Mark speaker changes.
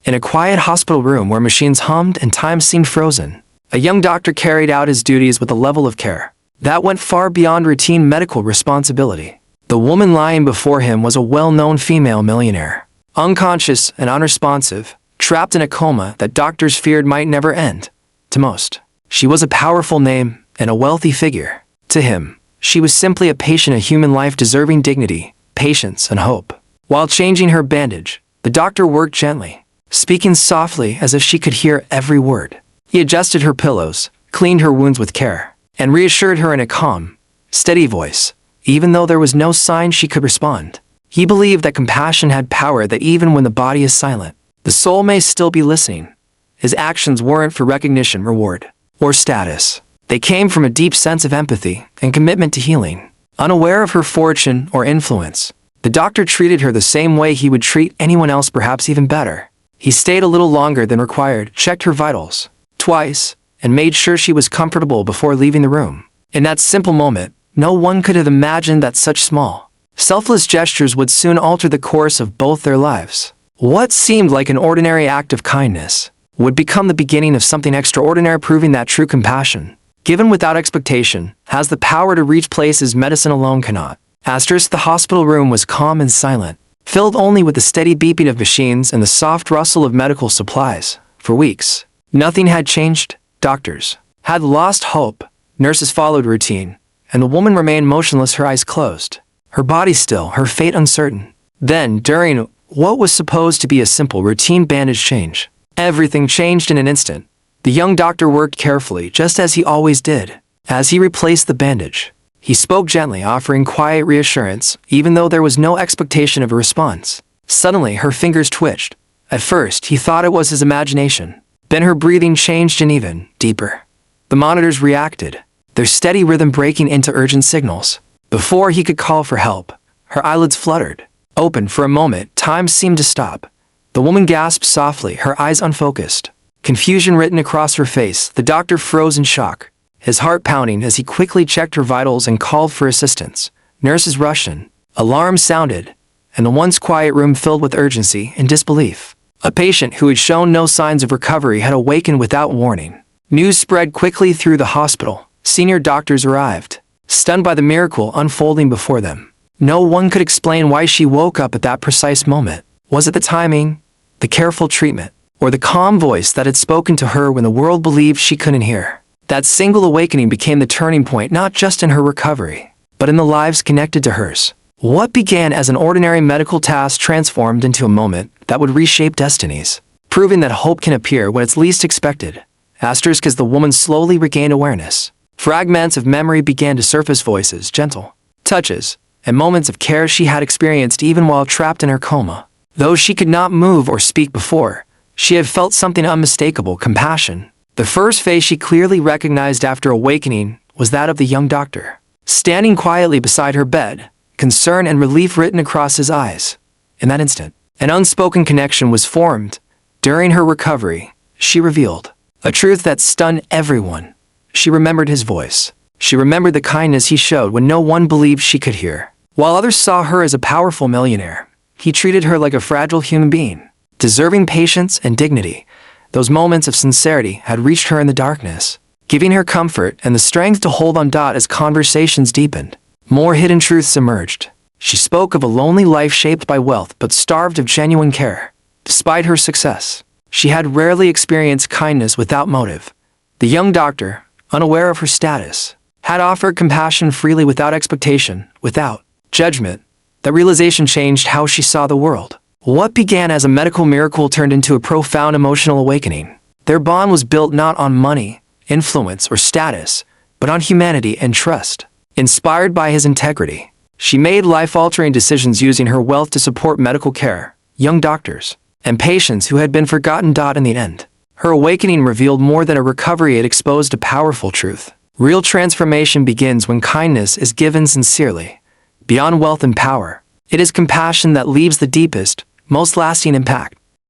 Speaker 1: In a quiet hospital room where machines hummed and time seemed frozen, a young doctor carried out his duties with a level of care that went far beyond routine medical responsibility. The woman lying before him was a well-known female millionaire, unconscious and unresponsive, trapped in a coma that doctors feared might never end. To most, she was a powerful name and a wealthy figure. To him, she was simply a patient, a human life deserving dignity, patience, and hope. While changing her bandage, the doctor worked gently, speaking softly as if she could hear every word. He adjusted her pillows, cleaned her wounds with care, and reassured her in a calm, steady voice, even though there was no sign she could respond. He believed that compassion had power, that even when the body is silent, the soul may still be listening. His actions weren't for recognition, reward, or status. They came from a deep sense of empathy and commitment to healing. Unaware of her fortune or influence, the doctor treated her the same way he would treat anyone else, perhaps even better. He stayed a little longer than required, checked her vitals twice, and made sure she was comfortable before leaving the room. In that simple moment, no one could have imagined that such small, selfless gestures would soon alter the course of both their lives. What seemed like an ordinary act of kindness would become the beginning of something extraordinary, proving that true compassion, given without expectation, has the power to reach places medicine alone cannot. The hospital room was calm and silent, filled only with the steady beeping of machines and the soft rustle of medical supplies. For weeks, nothing had changed. Doctors had lost hope, nurses followed routine, and the woman remained motionless, her eyes closed, her body still, her fate uncertain. Then, during what was supposed to be a simple routine bandage change, everything changed in an instant. The young doctor worked carefully, just as he always did. As he replaced the bandage, he spoke gently, offering quiet reassurance, even though there was no expectation of a response. Suddenly, her fingers twitched. At first, he thought it was his imagination. Then her breathing changed and even deeper. The monitors reacted, their steady rhythm breaking into urgent signals. Before he could call for help, her eyelids fluttered open. For a moment, time seemed to stop. The woman gasped softly, her eyes unfocused, confusion written across her face. The doctor froze in shock, his heart pounding as he quickly checked her vitals and called for assistance. Nurses rushed in, alarms sounded, and the once quiet room filled with urgency and disbelief. A patient who had shown no signs of recovery had awakened without warning. News spread quickly through the hospital. Senior doctors arrived, stunned by the miracle unfolding before them. No one could explain why she woke up at that precise moment. Was it the timing, the careful treatment, or the calm voice that had spoken to her when the world believed she couldn't hear? That single awakening became the turning point, not just in her recovery, but in the lives connected to hers. What began as an ordinary medical task transformed into a moment that would reshape destinies, proving that hope can appear when it's least expected. As the woman slowly regained awareness, fragments of memory began to surface, voices, gentle touches, and moments of care she had experienced even while trapped in her coma. Though she could not move or speak before, she had felt something unmistakable: compassion. The first face she clearly recognized after awakening was that of the young doctor, standing quietly beside her bed, concern and relief written across his eyes. In that instant, an unspoken connection was formed. During her recovery, she revealed a truth that stunned everyone. She remembered his voice. She remembered the kindness he showed when no one believed she could hear. While others saw her as a powerful millionaire, he treated her like a fragile human being, deserving patience and dignity. Those moments of sincerity had reached her in the darkness, giving her comfort and the strength to hold on. As conversations deepened, more hidden truths emerged. She spoke of a lonely life shaped by wealth but starved of genuine care. Despite her success, she had rarely experienced kindness without motive. The young doctor, unaware of her status, had offered compassion freely without expectation, without judgment. That realization changed how she saw the world. What began as a medical miracle turned into a profound emotional awakening. Their bond was built not on money, influence, or status, but on humanity and trust. Inspired by his integrity, she made life-altering decisions using her wealth to support medical care, young doctors, and patients who had been forgotten. In the end, her awakening revealed more than a recovery. It exposed a powerful truth. Real transformation begins when kindness is given sincerely. Beyond wealth and power, it is compassion that leaves the deepest, most lasting impact.